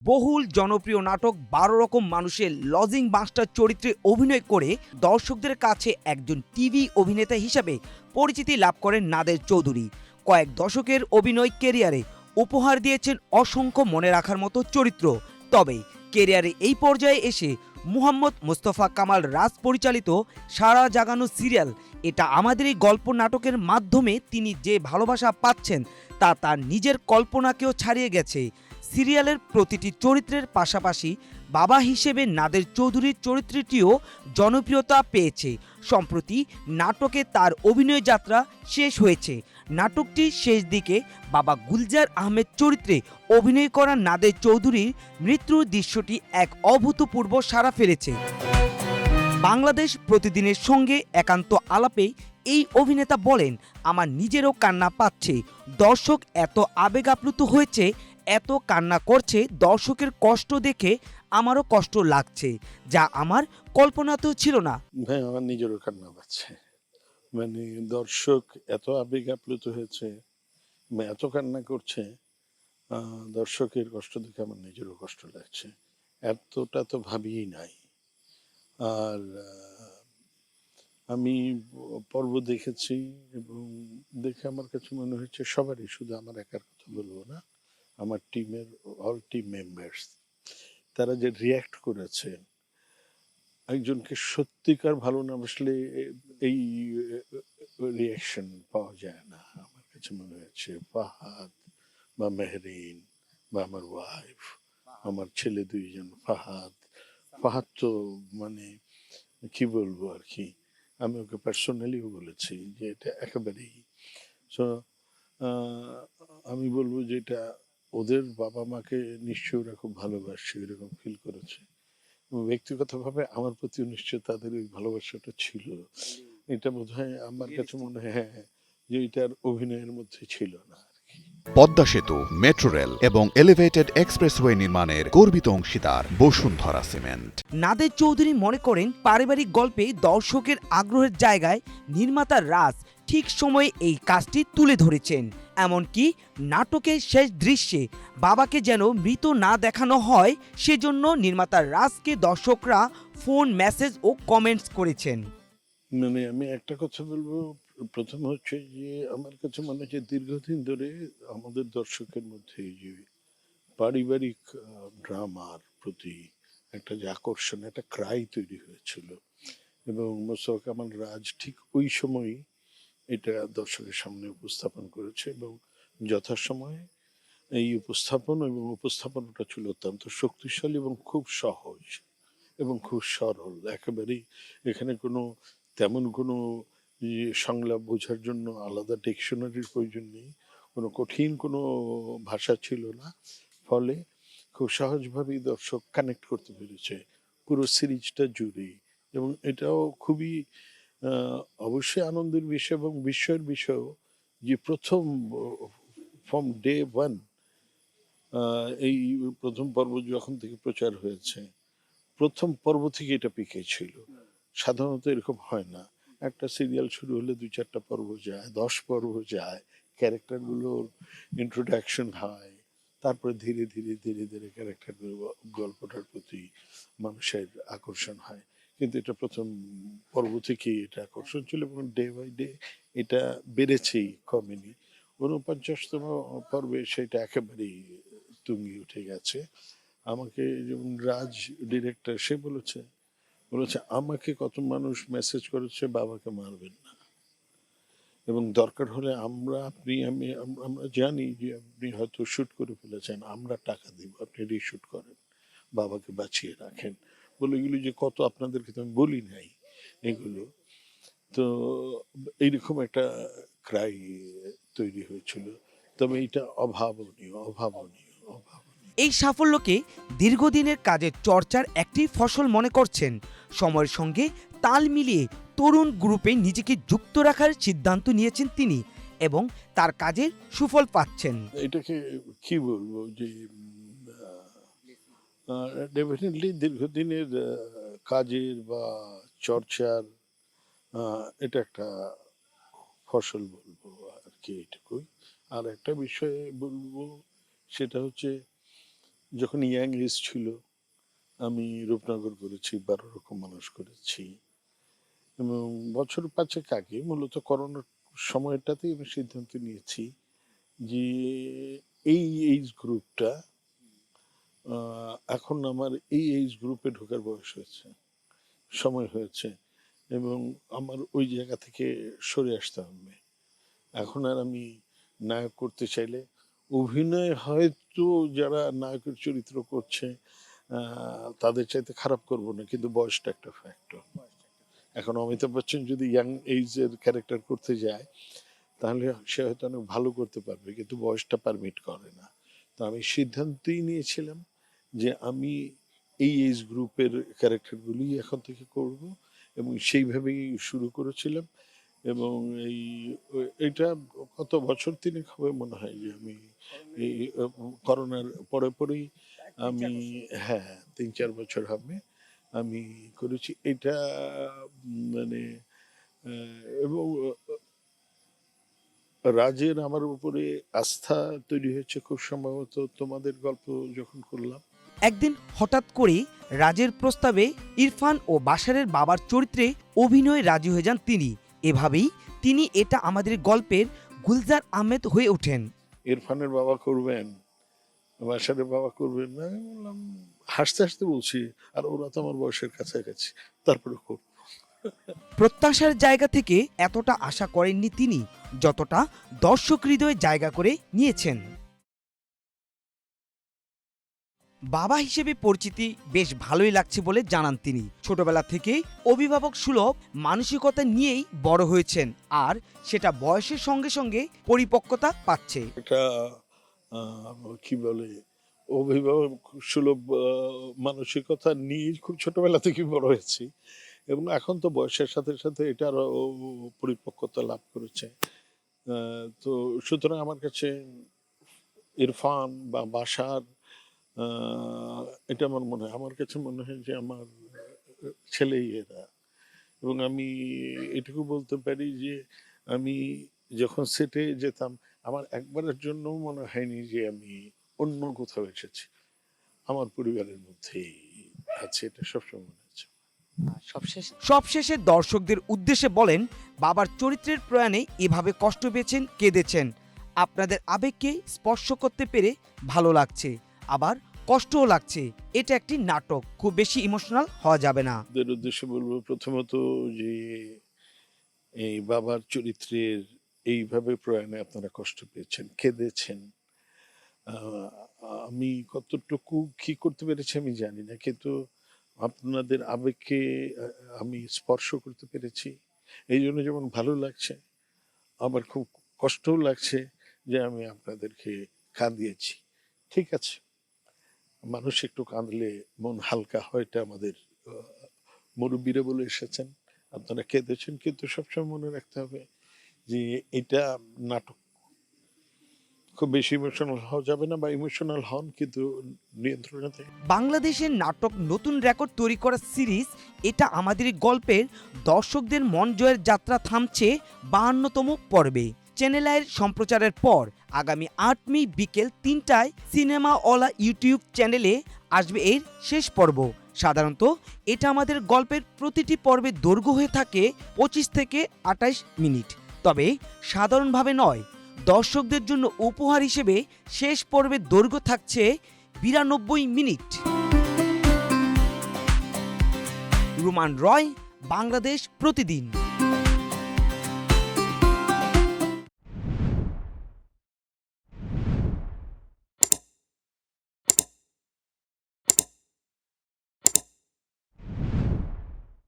বহুল জনপ্রিয় নাটক ১২ রকম মানুষের লজিং মাস্টার চরিত্রে অভিনয় করে দর্শকদের কাছে একজন টিভি অভিনেতা হিসাবে পরিচিতি লাভ করেন নাদের চৌধুরী। কয়েক দশকের অভিনয় কেরিয়ারে উপহার দিয়েছেন অসংখ্য মনে রাখার মতো চরিত্র। তবে কেরিয়ারে এই পর্যায়ে এসে মুহাম্মদ মোস্তফা কামাল রাজ পরিচালিত সারা জাগানো সিরিয়াল, এটা আমাদের এই গল্প নাটকের মাধ্যমে তিনি যে ভালোবাসা পাচ্ছেন তা তার নিজের কল্পনাকেও ছাড়িয়ে গেছে। সিরিয়ালের প্রতিটি চরিত্রের পাশাপাশি বাবা হিসেবে নাদের চৌধুরীর চরিত্রটিও জনপ্রিয়তা পেয়েছে। সম্প্রতি নাটকে তার অভিনয় যাত্রা শেষ হয়েছে। নাটকটির শেষ দিকে বাবা গুলজার আহমেদ চরিত্রে অভিনয় করা নাদের চৌধুরীর মৃত্যুর দৃশ্যটি এক অভূতপূর্ব সাড়া ফেলেছে। বাংলাদেশ প্রতিদিনের সঙ্গে একান্ত আলাপে এই অভিনেতা বলেন, আমার নিজেরও কান্না পাচ্ছে, দর্শক এত আবেগ আপ্লুত হয়েছে, এত কান্না করছে, দর্শকের কষ্ট দেখে আমারও কষ্ট লাগছে, যা আমার কল্পনাতেও ছিল না। ভাই আমার নিজেরও কান্না পাচ্ছে। মানে দর্শক এত আবেগ আপ্লুত হয়েছে, এত কান্না করছে, দর্শকের কষ্ট দেখে আমার নিজেরও কষ্ট লাগছে। এতটা তো ভাবিই নাই। আর আমি পর্ব দেখেছি এবং দেখে আমার কাছে মনে হচ্ছে সবারই, শুধু আমার একার কথা বলবো না, আমার টিমের অল টিম মেম্বার্স তারা যে রিয়্যাক্ট করেছে, একজনকে সত্যিকার ভালো না বাসলে এই রিয়াকশন পাওয়া যায় না। আমার কাছে মনে হচ্ছে ফাহাদ বা মেহরিন বা আমার ওয়াইফ, আমার ছেলে দুইজন, ফাহাদ ফাহাদ তো মানে কি বলবো আর কি, আমি ওকে পার্সোনালিও বলেছি যে এটা একেবারেই সো আমি বলবো যে এটা ওদের বাবা মাকে নিশ্চয়ই ওরা খুব ভালোবাসছে, এরকম ফিল করেছে। ব্যক্তিগতভাবে আমার প্রতিও নিশ্চয় তাদের ওই ভালোবাসাটা ছিল। এটা বোধহয় আমার কাছে মনে হয় যে এটার অভিনয়ের মধ্যে ছিল না আর কি। পদ্মা সেতু, মেট্রো রেল এবং এলিভেটেড এক্সপ্রেসওয়ে নির্মাণের গর্বিত অংশীদার বসুন্ধরা সিমেন্ট। নাদের চৌধুরী মনে করেন, পারিবারিক গল্পে দর্শকের আগ্রহের জায়গায় নির্মাতা রাজ ঠিক সময়ে এই কাজটি তুলে ধরেছেন। এমনকি নাটকের শেষ দৃশ্যে বাবাকে যেন মৃত না দেখানো হয়, সেজন্য নির্মাতা রাজকে দর্শকরা ফোন, মেসেজ ও কমেন্টস করেছেন। মানে আমি একটা কথা বলবো, প্রথম হচ্ছে যে আমার কাছে মনে হচ্ছে দীর্ঘদিন ধরে আমাদের দর্শকের মধ্যে এই যে পারিবারিক ড্রামার প্রতি একটা যে আকর্ষণ, একটা ক্রাই তৈরি হয়েছিল এবং মোস্তফা কামাল রাজ ঠিক ওই সময়ই এটা দর্শকের সামনে উপস্থাপন করেছে এবং যথাসময়ে এই উপস্থাপনাটা ছিল অত্যন্ত শক্তিশালী এবং খুব সহজ এবং খুব সরল। একেবারেই এখানে তেমন কোনো সংলাপ বোঝার জন্য আলাদা ডিকশনারির প্রয়োজন নেই, কোনো কঠিন কোনো ভাষা ছিল না। ফলে খুব সহজভাবেই দর্শক কানেক্ট করতে পেরেছে পুরো সিরিজটা জুড়ে। এবং এটাও খুবই অবশ্যই আনন্দের বিষয় এবং বিস্ময়ের বিষয়ও যে প্রথম ফ্রম ডে ওয়ান এই প্রথম পর্ব যখন থেকে প্রচার হয়েছে, প্রথম পর্ব থেকে এটা পিকে ছিল। সাধারণত এরকম হয় না, একটা সিরিয়াল শুরু হলে ২-৪টা পর্ব যায়, ১০ পর্ব যায়, ক্যারেক্টারগুলোর ইন্ট্রোডাকশন হয়, তারপরে ধীরে ধীরে ধীরে ধীরে ক্যারেক্টারগুলো, গল্পটার প্রতি মানুষের আকর্ষণ হয়। কিন্তু এটা প্রথম পর্ব থেকেই এটা আকর্ষণ ছিল এবং ডে বাই ডে এটা বেড়েছেই, কমেনি। ৪৯তম পর্বে সেটা একেবারেই তুঙ্গে উঠে গেছে। আমাকে যেমন রাজ ডিরেক্টর, সে বলেছে আমাকে কত মানুষ মেসেজ করেছে বাবাকে মারবেন না, এবং দরকার হলে আমরা জানি যে আপনি হয়তো শুট করে ফেলেছেন, আমরা টাকা দিব, আপনি রিশুট করেন, বাবাকে বাঁচিয়ে রাখেন বলে। এগুলো যে কত আপনাদেরকে তো আমি বলি নাই এগুলো। তো এইরকম একটা ক্রাই তৈরি হয়েছিল। তবে এটা অভাবনীয় অভাবনীয় অভাবনীয়। এই সাফল্যকে দীর্ঘদিনের কাজের চর্চার একটি ফসল মনে করছেন। সময়ের সঙ্গে তাল মিলিয়ে তরুণ গ্রুপে নিজেকে যুক্ত রাখার সিদ্ধান্ত নিয়েছেন তিনি এবং তার কাজের সুফল পাচ্ছেন। এটাকে কি বলবো যে ডেফিনেটলি দীর্ঘদিনের কাজের বা চর্চার এটা একটা ফসল বলবো আর কি, এইটুকুই। আর একটা বিষয়ে বলবো, সেটা হচ্ছে যখন ইয়াং এজ ছিল আমি রূপনগর করেছি, 12 রকম মানুষ করেছি, এবং বছর 5 আগে মূলত করোনার সময়টাতেই আমি সিদ্ধান্ত নিয়েছি যে এই এইজ গ্রুপটা এখন আমার এই এইজ গ্রুপে ঢোকার বয়স হয়েছে, সময় হয়েছে, এবং আমার ওই জায়গা থেকে সরে আসতে হবে। এখন আর আমি নায়ক করতে চাইলে অভিনয় হয়তো যারা নায়কের চরিত্র করছে তাদের চাইতে খারাপ করব না, কিন্তু বয়সটা একটা ফ্যাক্টর। এখন অমিতাভ বচ্চন যদি ইয়াং এইজের ক্যারেক্টার করতে যায় তাহলে সে হয়তো অনেক ভালো করতে পারবে, কিন্তু বয়সটা পারমিট করে না। তো আমি সিদ্ধান্তই নিয়েছিলাম যে আমি এই এজ গ্রুপের ক্যারেক্টারগুলি এখন থেকে করব, এবং সেইভাবেই শুরু করেছিলাম। এবং এইটা কত বছর 3 হবে মনে হয় যে আমি এই করোনার পরেই আমি, হ্যাঁ 3-4 বছর হবে আমি করেছি এটা। মানে এবং রাজের আমার উপরে আস্থা তৈরি হয়েছে খুব সম্ভবত তোমাদের গল্প যখন করলাম। একদিন হঠাৎ করে রাজের প্রস্তাবে ইরফান ও বাশারের বাবার চরিত্রে অভিনয়ে রাজি হয়ে যান তিনি। এভাবেই তিনি এটা আমাদের গল্পের গুলজার আহমেদ হয়ে ওঠেন। ইরফানের বাবা করবেন, বাশারের বাবা করবেন না, আমি বললাম, হাসতে হাসতে বলছি, আর ওরা তো আমার বয়সের কাছাকাছি, তারপরে করব। প্রত্যাশার জায়গা থেকে এতটা আশা করেননি তিনি, যতটা দর্শক হৃদয়ে জায়গা করে নিয়েছেন। বাবা হিসেবে পরিচিতি বেশ ভালোই লাগছে বলে জানান তিনি। ছোটবেলা থেকে অভিভাবক সুলভ মানসিকতা নিয়েই বড় হয়েছেন, আর সেটা বয়সের সঙ্গে সঙ্গে পরিপক্কতা পাচ্ছে। এটা কি বলে, অভিভাবক সুলভ মানসিকতা নিয়ে খুব ছোটবেলা থেকে বড় হয়েছি, এবং এখন তো বয়সের সাথে সাথে এটা আরো পরিপক্কতা লাভ করেছে। তো সুতরাং আমার কাছে ইরফান বা বাশার, এটা আমার কাছে মনে হয় যে আমার ছেলেই এরা। এবং আমি এটুকু বলতে পারি যে আমি যখন সেটে যেতাম আমার একবারের জন্য মনে হয়নি যে আমি অন্য কোথাও এসেছি, আমার পরিবারের মধ্যেই আছে, এটা সবসময় মনে হচ্ছে। সবশেষে দর্শকদের উদ্দেশ্যে বলেন, বাবার চরিত্রের প্রয়াণে এভাবে কষ্ট পেয়েছেন, কেঁদেছেন। আপনাদের আবেগকে স্পর্শ করতে পেরে ভালো লাগছে, আবার কষ্টও লাগছে। এটা একটি নাটক, খুব বেশি ইমোশনাল হওয়া যাবে না। ওদের উদ্দেশ্যে বলবো প্রথমত যে এই বাবার চরিত্রের এইভাবে প্রয়াণে আপনারা কষ্ট পেয়েছেন, কেঁদেছেন। আমি কতটুকু কি করতে পেরেছি আমি জানি না, কিন্তু আপনাদের আবেগকে আমি স্পর্শ করতে পেরেছি। এই জন্য যেমন ভালো লাগছে, আবার খুব কষ্টও লাগছে যে আমি আপনাদেরকে কাঁদিয়েছি। ঠিক আছে, মানুষ একটু কাঁদলে মন হালকা হয়, এটা আমাদের মুরব্বীরা বলে এসেছেন। আপনারা কেঁদেছেন, কিন্তু সবসময় মনে রাখতে হবে যে এটা নাটক, খুব বেশি ইমোশনাল হওয়া যাবে না, বা ইমোশনাল হন কিন্তু নিয়ন্ত্রণে থাকে। বাংলাদেশের নাটক নতুন রেকর্ড তৈরি করা সিরিজ এটা আমাদের গল্পের দর্শকদের মন জয়ের যাত্রা থামছে 52তম পর্বে। চ্যানেল আইয়ের সম্প্রচারের পর আগামী 8 মে বিকেল 3টায় সিনেমা অলা ইউটিউব চ্যানেলে আসবে এর শেষ পর্ব। সাধারণত এটা আমাদের গল্পের প্রতিটি পর্বের দৈর্ঘ্য হয়ে থাকে 25 থেকে 28 মিনিট। তবে সাধারণভাবে নয়, দর্শকদের জন্য উপহার হিসেবে শেষ পর্বের দৈর্ঘ্য থাকছে 92 মিনিট। রুমান রয়, বাংলাদেশ প্রতিদিন।